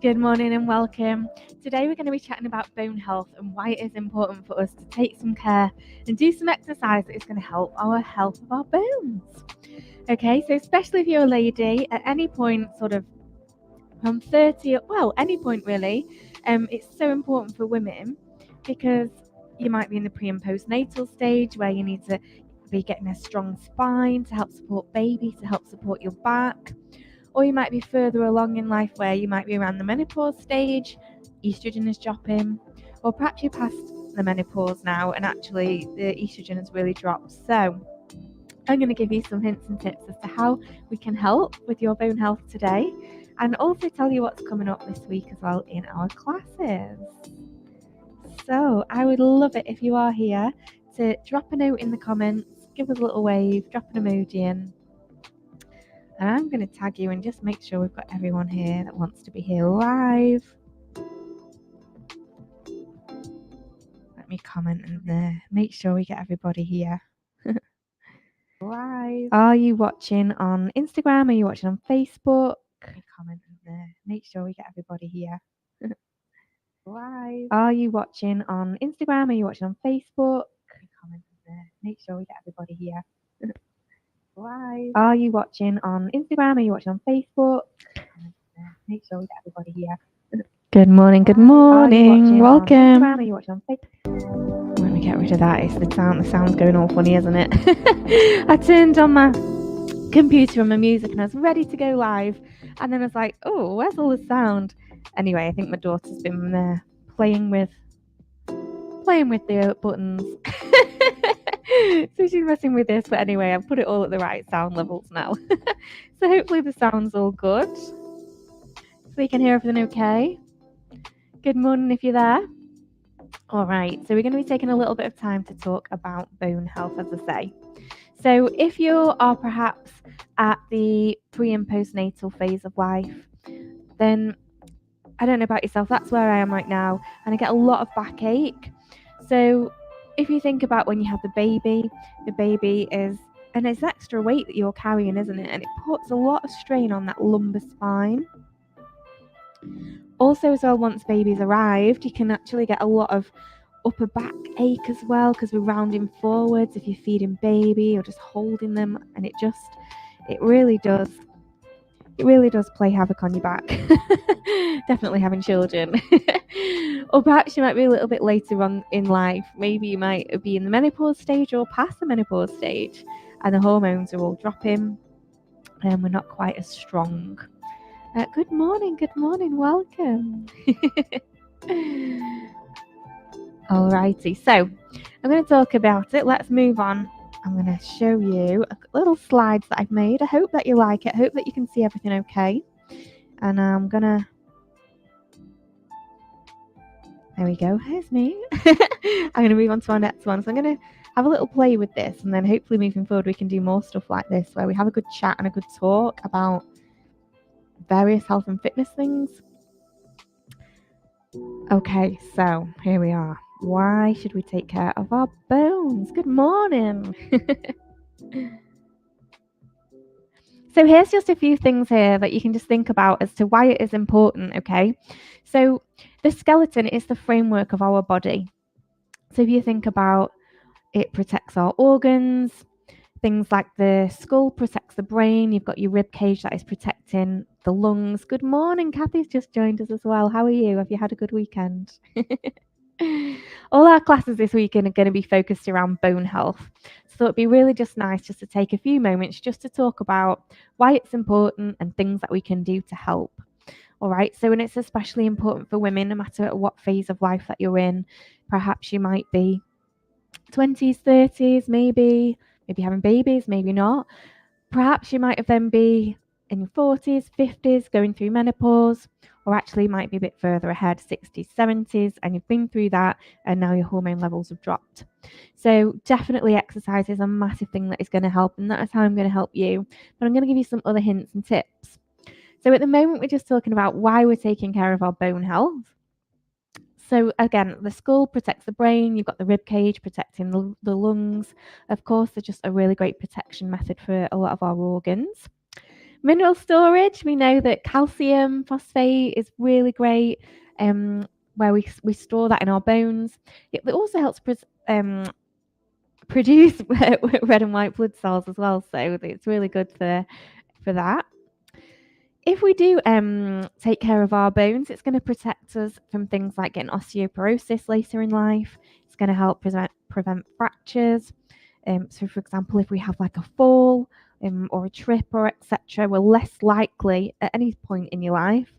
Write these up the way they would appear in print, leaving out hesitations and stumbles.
Good morning and welcome. Today we're going to be chatting about bone health and why it is important for us to take some care and do some exercise that is going to help our health of our bones. Okay, so especially if you're a lady, at any point, sort of from 30, well, any point really, it's so important for women because you might be in the pre and postnatal stage where you need to be getting a strong spine to help support baby, to help support your back. Or you might be further along in life where you might be around the menopause stage, estrogen is dropping, or perhaps you're past the menopause now and actually the estrogen has really dropped. So I'm going to give you some hints and tips as to how we can help with your bone health today, and also tell you what's coming up this week as well in our classes. So I would love it if you are here to drop a note in the comments, give us a little wave, drop an emoji in. And I'm going to tag you and just make sure we've got everyone here that wants to be here live. Let me comment in there. Make sure we get everybody here. Live. Are you watching on Instagram? Are you watching on Facebook? Let me comment in there. Make sure we get everybody here. Live. Are you watching on Instagram? Are you watching on Facebook? Let me comment in there. Make sure we get everybody here. Live. Are you watching on Instagram? Are you watching on Facebook? Make sure we get everybody here. Good morning, good morning. Welcome. Are you watching on Facebook? Let me get rid of that. It's the sound. The sound's going all funny, isn't it? I turned on my computer and my music and I was ready to go live. And then I was like, oh, where's all the sound? Anyway, I think my daughter's been playing with the buttons. So she's messing with this, but anyway, I've put it all at the right sound levels now. So hopefully the sound's all good. So you can hear everything okay. Good morning if you're there. All right, so we're going to be taking a little bit of time to talk about bone health, as I say. So if you are perhaps at the pre and postnatal phase of life, then I don't know about yourself, that's where I am right now, and I get a lot of backache. So if you think about when you have the baby is, and it's extra weight that you're carrying, isn't it? And it puts a lot of strain on that lumbar spine. Also, as well, once baby's arrived, you can actually get a lot of upper back ache as well because we're rounding forwards if you're feeding baby or just holding them, and it really does play havoc on your back. Definitely having children. Or perhaps you might be a little bit later on in life. Maybe you might be in the menopause stage or past the menopause stage and the hormones are all dropping and we're not quite as strong. Good morning, welcome. Alrighty, so I'm going to talk about it. Let's move on. I'm going to show you little slides that I've made. I hope that you like it. I hope that you can see everything okay. And I'm going to... There we go. Here's me. I'm going to move on to our next one. So I'm going to have a little play with this. And then hopefully moving forward, we can do more stuff like this where we have a good chat and a good talk about various health and fitness things. Okay, so here we are. Why should we take care of our bones? Good morning. So here's just a few things here that you can just think about as to why it is important, okay? So the skeleton is the framework of our body. So if you think about it, protects our organs, things like the skull protects the brain. You've got your rib cage that is protecting the lungs. Good morning, Kathy's just joined us as well. How are you? Have you had a good weekend? All our classes this weekend are going to be focused around bone health. So it'd be really just nice just to take a few moments just to talk about why it's important and things that we can do to help. All right, so and it's especially important for women, no matter what phase of life that you're in. Perhaps you might be 20s, 30s, maybe having babies, maybe not. Perhaps you might have then be in your 40s, 50s, going through menopause, or actually might be a bit further ahead, 60s, 70s, and you've been through that and now your hormone levels have dropped. So definitely exercise is a massive thing that is going to help, and that is how I'm going to help you. But I'm going to give you some other hints and tips. So at the moment, we're just talking about why we're taking care of our bone health. So again, the skull protects the brain. You've got the rib cage protecting the lungs. Of course, they're just a really great protection method for a lot of our organs. Mineral storage, we know that calcium phosphate is really great, where we store that in our bones. It also helps produce red and white blood cells as well, so it's really good for that. If we do take care of our bones, it's going to protect us from things like getting osteoporosis later in life. It's going to help prevent fractures. So, for example, if we have like a fall or a trip or etc., we're less likely at any point in your life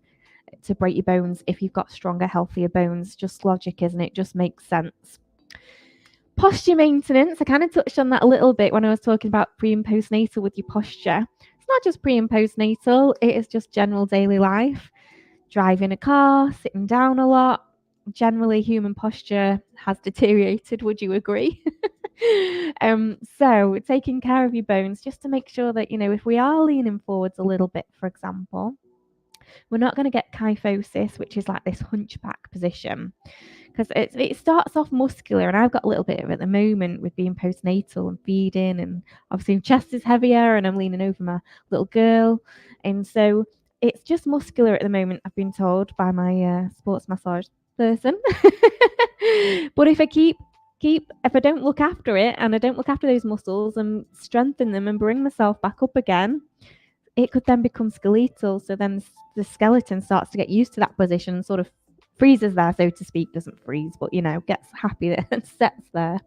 to break your bones if you've got stronger, healthier bones. Just logic, isn't it? Just makes sense. Posture maintenance, I kind of touched on that a little bit when I was talking about pre and postnatal with your posture. It's not just pre and postnatal, it is just general daily life. Driving a car, sitting down a lot. Generally, human posture has deteriorated, would you agree? So, taking care of your bones just to make sure that, if we are leaning forwards a little bit, for example, we're not going to get kyphosis, which is like this hunchback position, because it starts off muscular, and I've got a little bit of it at the moment with being postnatal and feeding, and obviously my chest is heavier and I'm leaning over my little girl, and so it's just muscular at the moment, I've been told by my sports massage person. But if I don't look after it and I don't look after those muscles and strengthen them and bring myself back up again, it could then become skeletal. So then the skeleton starts to get used to that position, sort of freezes there, so to speak. Doesn't freeze, but gets happy and sets there.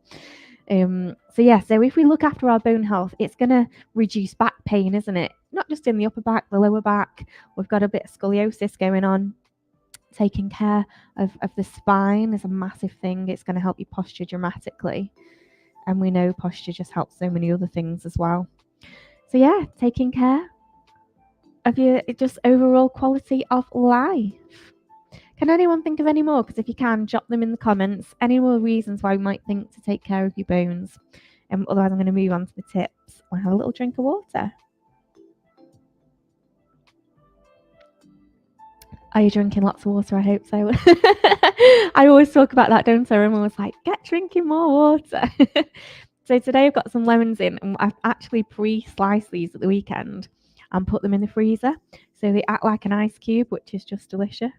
So if we look after our bone health, it's going to reduce back pain, isn't it? Not just in the upper back, the lower back. We've got a bit of scoliosis going on. Taking care of the spine is a massive thing. It's going to help your posture dramatically. And we know posture just helps so many other things as well. So taking care of your just overall quality of life. Can anyone think of any more? Because if you can, drop them in the comments. Any more reasons why you might think to take care of your bones? Otherwise, I'm going to move on to the tips. I'll have a little drink of water. Are you drinking lots of water? I hope so. I always talk about that, don't I? I'm always like, get drinking more water. So today I've got some lemons in, and I've actually pre-sliced these at the weekend and put them in the freezer. So they act like an ice cube, which is just delicious.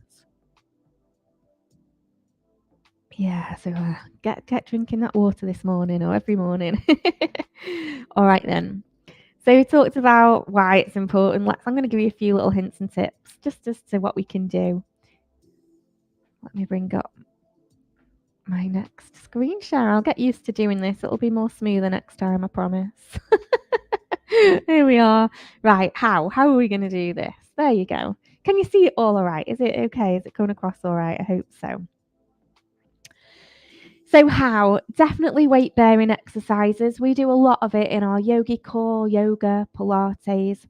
Yeah, so get drinking that water this morning or every morning. All right then. So we talked about why it's important. I'm going to give you a few little hints and tips just as to what we can do. Let me bring up my next screen share. I'll get used to doing this. It'll be more smoother next time, I promise. Here we are. Right, how are we going to do this? There you go. Can you see it all right? Is it okay? Is it coming across all right? I hope so. So how? Definitely weight bearing exercises. We do a lot of it in our yogi core, yoga, Pilates.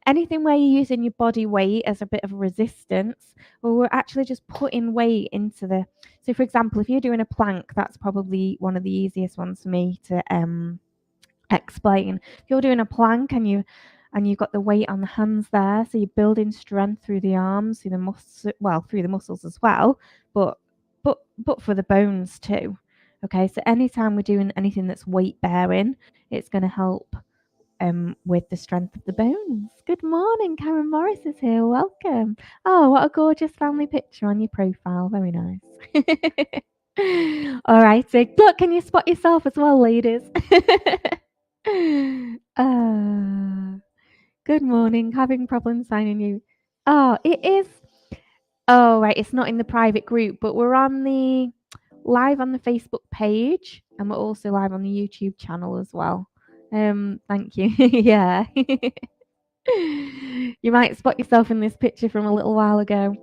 Anything where you're using your body weight as a bit of resistance, or we're actually just putting weight into the. So, for example, if you're doing a plank, that's probably one of the easiest ones for me to explain. If you're doing a plank and you've got the weight on the hands there, so you're building strength through the arms, through the muscles as well, but for the bones too. Okay, so anytime we're doing anything that's weight bearing, it's going to help with the strength of the bones. Good morning, Karen Morris is here. Welcome. Oh, what a gorgeous family picture on your profile. Very nice. All right, so look, can you spot yourself as well, ladies? Good morning. Having problems finding you. Oh, it is. Oh, right. It's not in the private group, but we're on the live on the Facebook page, and we're also live on the YouTube channel as well. Thank you. Yeah. You might spot yourself in this picture from a little while ago.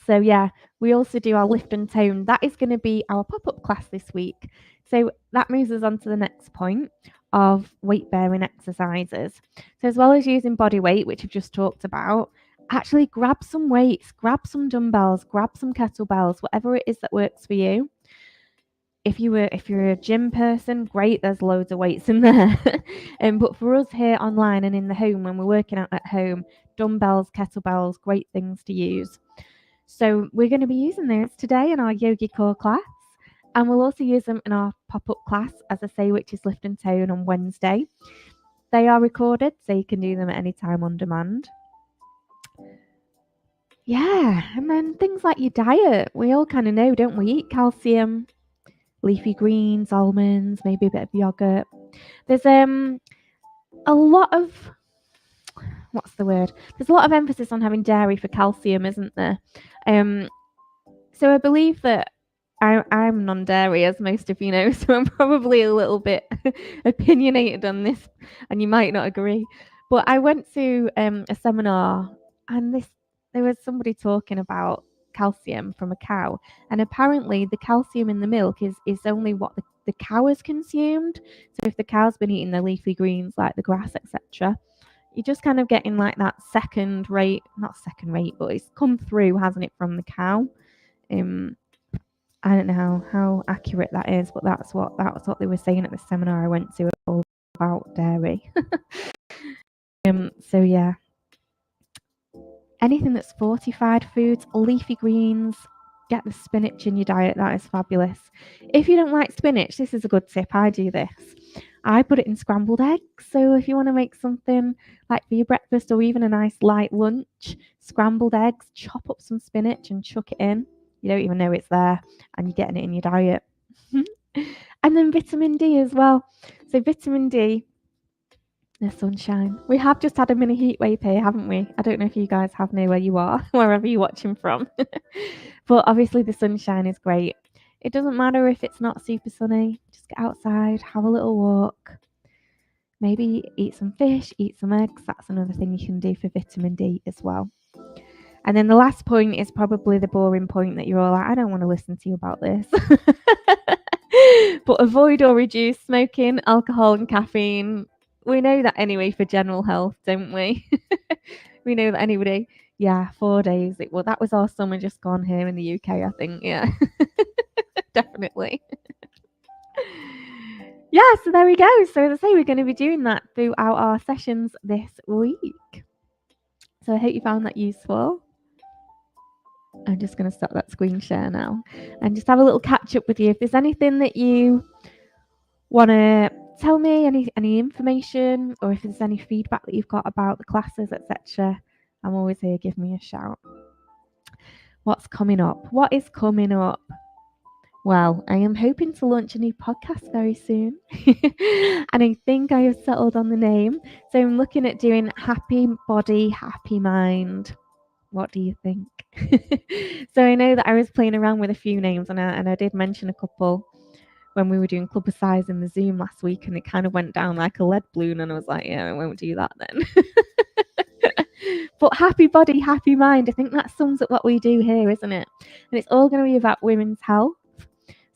So yeah, we also do our lift and tone. That is going to be our pop-up class this week. So that moves us on to the next point of weight bearing exercises. So as well as using body weight, which we've just talked about, actually grab some weights, grab some dumbbells, grab some kettlebells, whatever it is that works for you. If you're a gym person, great, there's loads of weights in there. But for us here online and in the home, when we're working out at home, dumbbells, kettlebells, great things to use. So we're going to be using those today in our yogi core class, and we'll also use them in our pop-up class, as I say, which is lift and tone on Wednesday. They are recorded, so you can do them at any time on demand. Yeah, and then things like your diet. We all kind of know, don't we? Eat calcium, leafy greens, almonds, maybe a bit of yogurt. There's a lot of There's a lot of emphasis on having dairy for calcium, isn't there? So I believe that I'm non-dairy, as most of you know, so I'm probably a little bit opinionated on this, and you might not agree. But I went to a seminar, and there was somebody talking about calcium from a cow, and apparently the calcium in the milk is only what the cow has consumed. So if the cow's been eating the leafy greens like the grass, etc., you're just kind of getting like that not second rate, but it's come through, hasn't it, from the cow? I don't know how accurate that is, but that's what they were saying at the seminar I went to, all about dairy. So yeah, anything that's fortified foods, leafy greens, get the spinach in your diet. That is fabulous. If you don't like spinach, this is a good tip. I do this. I put it in scrambled eggs. So if you want to make something like for your breakfast or even a nice light lunch, scrambled eggs, chop up some spinach and chuck it in. You don't even know it's there, and you're getting it in your diet. And then vitamin D as well. So vitamin D, the sunshine. We have just had a mini heat wave here, haven't we? I don't know if you guys have near where you are, wherever you're watching from. But obviously the sunshine is great. It doesn't matter if it's not super sunny. Just get outside, have a little walk. Maybe eat some fish, eat some eggs. That's another thing you can do for vitamin D as well. And then the last point is probably the boring point that you're all like, I don't want to listen to you about this. But avoid or reduce smoking, alcohol, and caffeine. We know that anyway for general health, don't we? We know that anybody. Yeah, 4 days. That was our summer just gone here in the UK, I think. Yeah, definitely. Yeah, so there we go. So as I say, we're going to be doing that throughout our sessions this week. So I hope you found that useful. I'm just going to stop that screen share now and just have a little catch up with you. If there's anything that you want to tell me, any information, or if there's any feedback that you've got about the classes, etc., I'm always here. Give me a shout. What's coming up? What is coming up? Well, I am hoping to launch a new podcast very soon. And I think I have settled on the name. So I'm looking at doing Happy Body, Happy Mind. What do you think? So I know that I was playing around with a few names, and I did mention a couple when we were doing Club of Size in the Zoom last week, and it kind of went down like a lead balloon, and I was like, yeah, I won't do that then. But happy body, happy mind. I think that sums up what we do here, isn't it? And it's all going to be about women's health.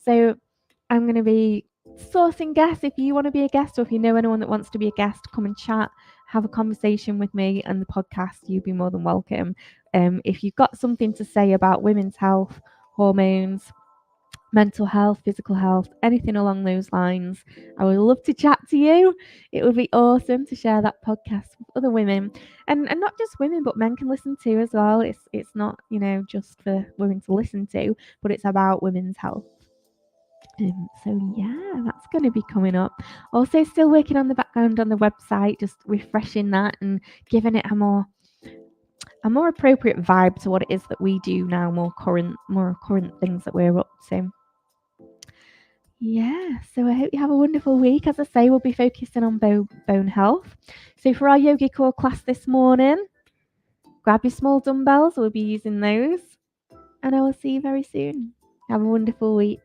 So I'm going to be sourcing guests. If you want to be a guest, or if you know anyone that wants to be a guest, come and chat, have a conversation with me and the podcast. You'd be more than welcome. If you've got something to say about women's health, hormones, mental health, physical health, anything along those lines, I would love to chat to you. It would be awesome to share that podcast with other women, and not just women, but men can listen to as well. It's not, just for women to listen to, but it's about women's health. So yeah, that's going to be coming up. Also, still working on the background on the website, just refreshing that and giving it a more appropriate vibe to what it is that we do now, more current things that we're up to. Yeah, so I hope you have a wonderful week. As I say, we'll be focusing on bone health. So for our yoga core class this morning, grab your small dumbbells. We'll be using those. And I will see you very soon. Have a wonderful week.